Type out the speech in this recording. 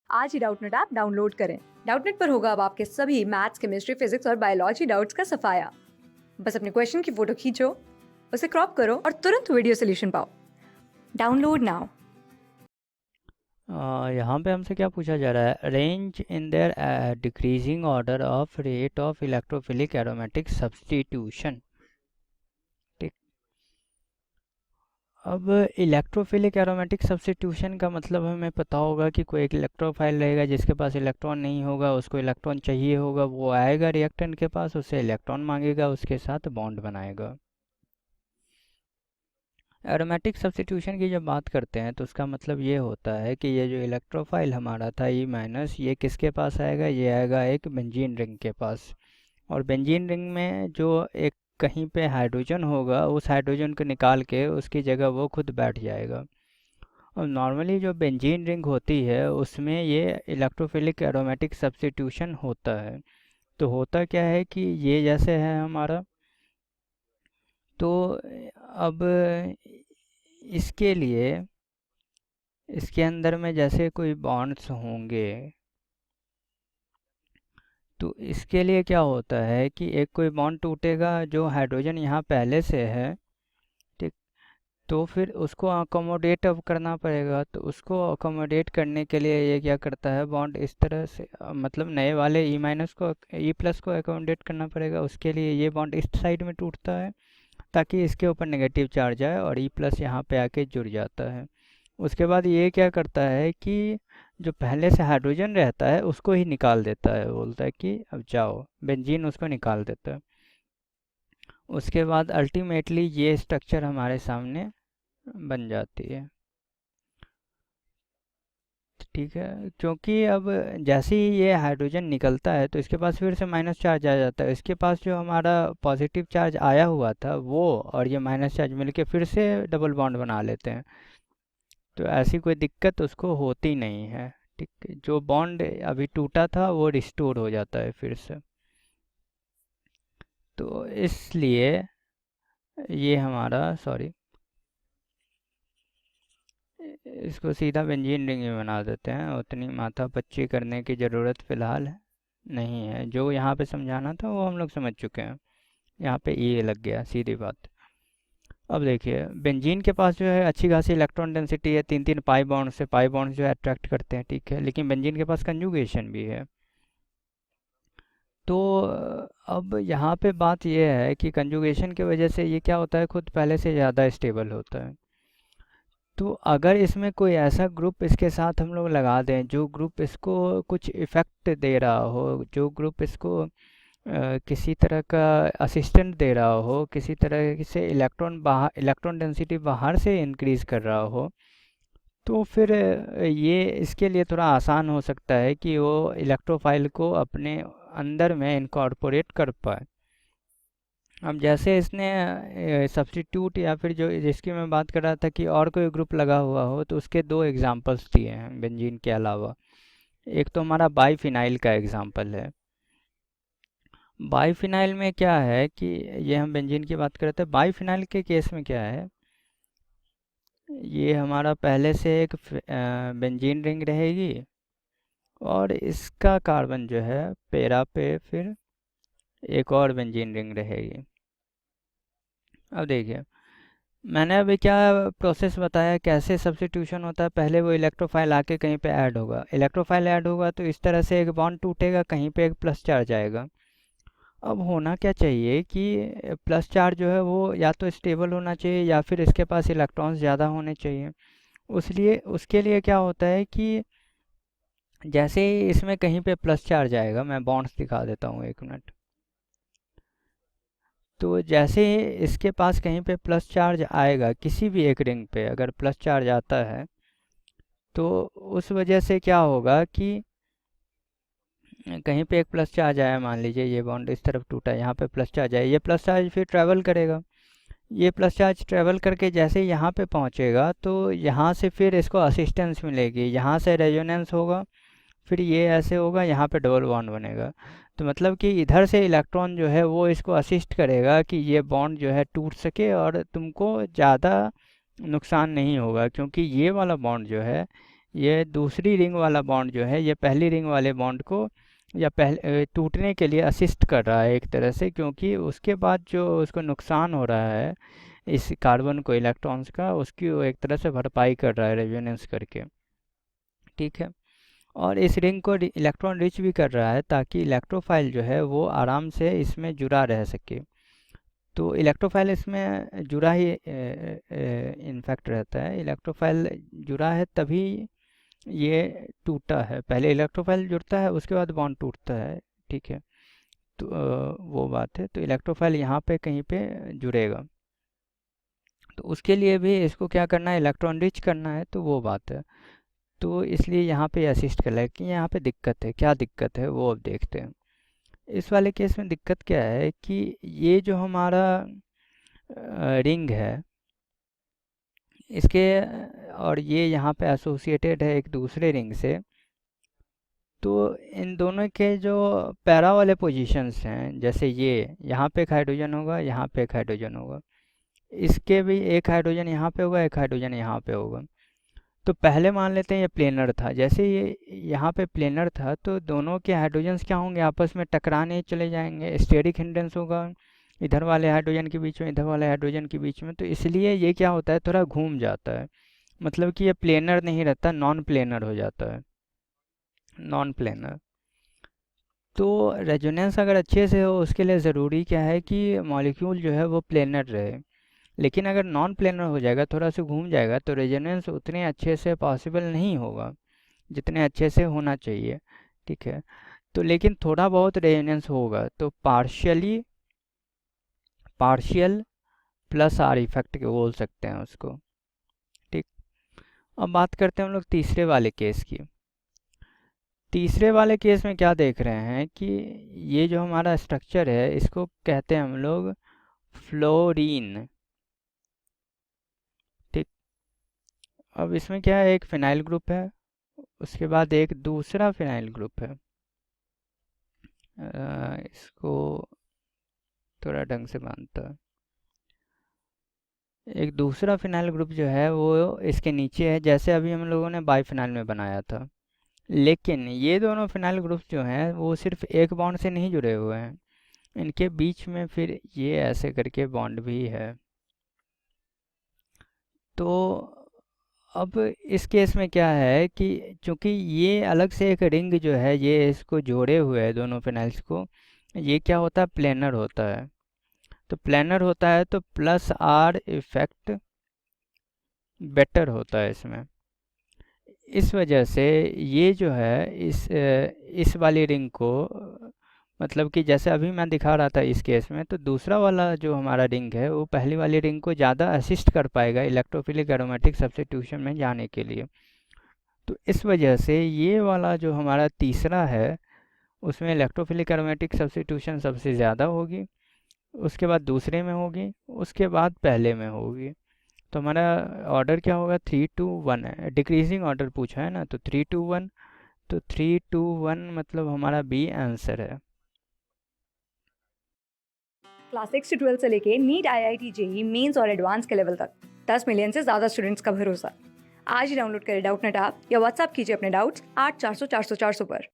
आज ही Doubtnut app download करें। Doubtnut पर होगा अब आपके सभी मैथ्स, केमिस्ट्री, फिजिक्स और बायोलॉजी डाउट्स का सफाया। बस अपने क्वेश्चन की फोटो खींचो, उसे क्रॉप करो और तुरंत वीडियो सोल्यूशन पाओ। Download now. यहाँ पे हमसे क्या पूछा जा रहा है, arrange in their decreasing order of rate of electrophilic aromatic substitution. ठीक, अब इलेक्ट्रोफिलिक एरोमेटिक सब्स्टिट्यूशन का मतलब हमें पता होगा कि कोई एक इलेक्ट्रोफाइल रहेगा जिसके पास इलेक्ट्रॉन नहीं होगा, उसको इलेक्ट्रॉन चाहिए होगा, वो आएगा रिएक्टेंट के पास, उससे इलेक्ट्रॉन मांगेगा, उसके साथ बॉन्ड बनाएगा। एरोमेटिक सब्स्टिट्यूशन की जब बात करते हैं तो उसका मतलब ये होता है कि ये जो इलेक्ट्रोफाइल हमारा था ई माइनस, ये किसके पास आएगा, ये आएगा एक बेंजीन रिंग के पास। और बेंजीन रिंग में जो एक कहीं पे हाइड्रोजन होगा, उस हाइड्रोजन को निकाल के उसकी जगह वो खुद बैठ जाएगा। और नॉर्मली जो बेंजीन रिंग होती है उसमें ये इलेक्ट्रोफिलिक एरोमेटिक सब्स्टिट्यूशन होता है। तो होता क्या है कि ये जैसे है हमारा, तो अब इसके लिए इसके अंदर में जैसे कोई बॉन्ड्स होंगे, तो इसके लिए क्या होता है कि एक कोई बॉन्ड टूटेगा, जो हाइड्रोजन यहाँ पहले से है, ठीक, तो फिर उसको अकोमोडेट अब करना पड़ेगा। तो उसको अकोमोडेट करने के लिए ये क्या करता है, बॉन्ड इस तरह से मतलब नए वाले ई माइनस को ई प्लस को अकोमोडेट करना पड़ेगा। उसके लिए ये बॉन्ड इस साइड में टूटता है ताकि इसके ऊपर नेगेटिव चार्ज आए और ई प्लस यहाँ पे आके जुड़ जाता है। उसके बाद ये क्या करता है कि जो पहले से हाइड्रोजन रहता है उसको ही निकाल देता है, बोलता है कि अब जाओ, बेंजीन उसको निकाल देता है। उसके बाद अल्टीमेटली ये स्ट्रक्चर हमारे सामने बन जाती है। ठीक है, क्योंकि अब जैसे ही ये हाइड्रोजन निकलता है तो इसके पास फिर से माइनस चार्ज आ जाता है। इसके पास जो हमारा पॉजिटिव चार्ज आया हुआ था वो और ये माइनस चार्ज मिलके फिर से डबल बॉन्ड बना लेते हैं। तो ऐसी कोई दिक्कत उसको होती नहीं है। ठीक है, जो बॉन्ड अभी टूटा था वो रिस्टोर हो जाता है फिर से। तो इसलिए ये हमारा, सॉरी, इसको सीधा बेंजीन रिंग में बना देते हैं, उतनी माथापच्ची करने की ज़रूरत फ़िलहाल नहीं है। जो यहाँ पे समझाना था वो हम लोग समझ चुके हैं, यहाँ पे ये लग गया सीधी बात। अब देखिए, बेंजीन के पास जो है अच्छी खासी इलेक्ट्रॉन डेंसिटी है, 3 3 पाई बॉन्ड से, पाई बॉन्ड जो है अट्रैक्ट करते हैं, ठीक है, लेकिन बेंजीन के पास कंजुगेशन भी है। तो अब यहाँ पे बात ये है कि कंजुगेशन की वजह से ये क्या होता है, खुद पहले से ज़्यादा स्टेबल होता है। तो अगर इसमें कोई ऐसा ग्रुप इसके साथ हम लोग लगा दें जो ग्रुप इसको कुछ इफ़ेक्ट दे रहा हो, जो ग्रुप इसको किसी तरह का असिस्टेंट दे रहा हो, किसी तरह से इलेक्ट्रॉन डेंसिटी बाहर से इंक्रीज कर रहा हो, तो फिर ये इसके लिए थोड़ा आसान हो सकता है कि वो इलेक्ट्रोफाइल को अपने अंदर में इनकॉर्पोरेट कर पाए। अब जैसे इसने सब्स्टिट्यूट या फिर जो जिसकी मैं बात कर रहा था कि और कोई ग्रुप लगा हुआ हो, तो उसके दो एग्जांपल्स दिए हैं बेंजीन के अलावा। एक तो हमारा बाईफिनाइल का एग्जांपल है। बाईफिनाइल में क्या है कि ये हम बेंजीन की बात कर रहे थे, बाईफिनाइल के केस में क्या है, ये हमारा पहले से एक बेंजीन रिंग रहेगी और इसका कार्बन जो है पेरा पे फिर एक और बेंजीन रिंग रहेगी। अब देखिए, मैंने अभी क्या प्रोसेस बताया, कैसे सब्स्टिट्यूशन होता है। पहले वो इलेक्ट्रोफाइल आके कहीं पे ऐड होगा, इलेक्ट्रोफाइल ऐड होगा तो इस तरह से एक बॉन्ड टूटेगा, कहीं पे एक प्लस चार्ज आएगा। अब होना क्या चाहिए कि प्लस चार्ज जो है वो या तो स्टेबल होना चाहिए या फिर इसके पास इलेक्ट्रॉन्स ज़्यादा होने चाहिए। उसके लिए क्या होता है कि जैसे ही इसमें कहीं पे प्लस चार्ज आएगा, मैं बॉन्ड्स दिखा देता हूँ, एक मिनट। तो जैसे ही इसके पास कहीं पे प्लस चार्ज आएगा, किसी भी एक रिंग पे अगर प्लस चार्ज आता है, तो उस वजह से क्या होगा कि कहीं पे एक प्लस चार्ज आया, मान लीजिए ये बॉन्ड इस तरफ टूटा, यहाँ पे प्लस चार्ज आया, ये प्लस चार्ज फिर ट्रैवल करेगा। ये प्लस चार्ज ट्रैवल करके जैसे ही यहाँ पे पहुँचेगा तो यहाँ से फिर इसको असिस्टेंस मिलेगी, यहाँ से रेजोनेंस होगा, फिर ये ऐसे होगा, यहाँ पे डबल बॉन्ड बनेगा। तो मतलब कि इधर से इलेक्ट्रॉन जो है वो इसको असिस्ट करेगा कि ये बॉन्ड जो है टूट सके और तुमको ज़्यादा नुकसान नहीं होगा, क्योंकि ये वाला बॉन्ड जो है ये दूसरी रिंग वाला बॉन्ड जो है ये पहली रिंग वाले बॉन्ड को या पहले टूटने के लिए असिस्ट कर रहा है एक तरह से, क्योंकि उसके बाद जो उसको नुकसान हो रहा है इस कार्बन को इलेक्ट्रॉन्स का, उसकी वो एक तरह से भरपाई कर रहा है रेजोनेंस करके। ठीक है। और इस रिंग को इलेक्ट्रॉन रिच भी कर रहा है ताकि इलेक्ट्रोफाइल जो है वो आराम से इसमें जुड़ा रह सके। तो इलेक्ट्रोफाइल इसमें जुड़ा ही इनफैक्ट रहता है। इलेक्ट्रोफाइल जुड़ा है तभी ये टूटा है। पहले इलेक्ट्रोफाइल जुड़ता है, उसके बाद बॉन्ड टूटता है। ठीक है। तो वो बात है। तो इलेक्ट्रोफाइल यहाँ पे कहीं पे जुड़ेगा, तो उसके लिए भी इसको क्या करना है, इलेक्ट्रॉन रिच करना है, तो वो बात है। तो इसलिए यहाँ पे असिस्ट कर रहा है। कि यहाँ पे दिक्कत है, क्या दिक्कत है वो अब देखते हैं। इस वाले केस में दिक्कत क्या है कि ये जो हमारा रिंग है इसके और ये यहाँ पे एसोसिएटेड है एक दूसरे रिंग से, तो इन दोनों के जो पैरा वाले पोजीशंस हैं, जैसे ये यहाँ पे एक हाइड्रोजन होगा, यहाँ पे एक हाइड्रोजन होगा, इसके भी एक हाइड्रोजन यहाँ पे होगा, एक हाइड्रोजन यहाँ पे होगा। तो पहले मान लेते हैं ये प्लेनर था। जैसे ये यहाँ पे प्लेनर था तो दोनों के हाइड्रोजन्स क्या होंगे, आपस में टकराने चले जाएंगे, स्टेरिक हिंड्रेंस होगा इधर वाले हाइड्रोजन के बीच में, इधर वाले हाइड्रोजन के बीच में। तो इसलिए ये क्या होता है, थोड़ा घूम जाता है। मतलब कि ये प्लेनर नहीं रहता, नॉन प्लेनर हो जाता है, नॉन प्लेनर। तो रेजोनेंस अगर अच्छे से हो उसके लिए ज़रूरी क्या है कि मॉलिक्यूल जो है वो प्लेनर रहे। लेकिन अगर नॉन प्लेनर हो जाएगा, थोड़ा सा घूम जाएगा, तो रेजोनेंस उतने अच्छे से पॉसिबल नहीं होगा जितने अच्छे से होना चाहिए। ठीक है। तो लेकिन थोड़ा बहुत रेजोनेंस होगा, तो पार्शियल प्लस आर इफेक्ट बोल सकते हैं उसको। ठीक। अब बात करते हैं हम लोग तीसरे वाले केस की। तीसरे वाले केस में क्या देख रहे हैं कि ये जो हमारा स्ट्रक्चर है इसको कहते हैं हम लोग फ्लोरीन। ठीक। अब इसमें क्या है, एक फिनाइल ग्रुप है, उसके बाद एक दूसरा फिनाइल ग्रुप है। इसको थोड़ा ढंग से बांधता है। एक दूसरा फिनाइल ग्रुप जो है वो इसके नीचे है, जैसे अभी हम लोगों ने बाइफिनाइल में बनाया था। लेकिन ये दोनों फिनाइल ग्रुप जो हैं वो सिर्फ एक बॉन्ड से नहीं जुड़े हुए हैं, इनके बीच में फिर ये ऐसे करके बॉन्ड भी है। तो अब इस केस में क्या है कि चूंकि ये अलग से एक रिंग जो है ये इसको जोड़े हुए है दोनों फिनाइल्स को, ये क्या होता है, प्लेनर होता है। तो प्लेनर होता है तो प्लस आर इफेक्ट बेटर होता है इसमें। इस वजह से ये जो है इस वाली रिंग को, मतलब कि जैसे अभी मैं दिखा रहा था इस केस में, तो दूसरा वाला जो हमारा रिंग है वो पहली वाली रिंग को ज़्यादा असिस्ट कर पाएगा इलेक्ट्रोफिलिक एरोमेटिक सब्स्टिट्यूशन में जाने के लिए। तो इस वजह से ये वाला जो हमारा तीसरा है उसमें इलेक्ट्रोफिलिक एरोमेटिक सब्स्टिट्यूशन सबसे ज़्यादा होगी, उसके बाद दूसरे में होगी, उसके बाद पहले में होगी। तो हमारा ऑर्डर क्या होगा, 3 2 1 है। डिक्रीजिंग ऑर्डर पूछा है ना, तो 3 2 1, तो 3 2 1 मतलब हमारा बी आंसर है। क्लास 6 से 12 से लेके नीट, IIT, जेई मेंस और एडवांस के लेवल तक 10 मिलियन से ज़्यादा स्टूडेंट्स का भरोसा। आज ही डाउनलोड करें डाउटनेट ऐप या व्हाट्सएप कीजिए अपने डाउट्स 8400 400 400 पर।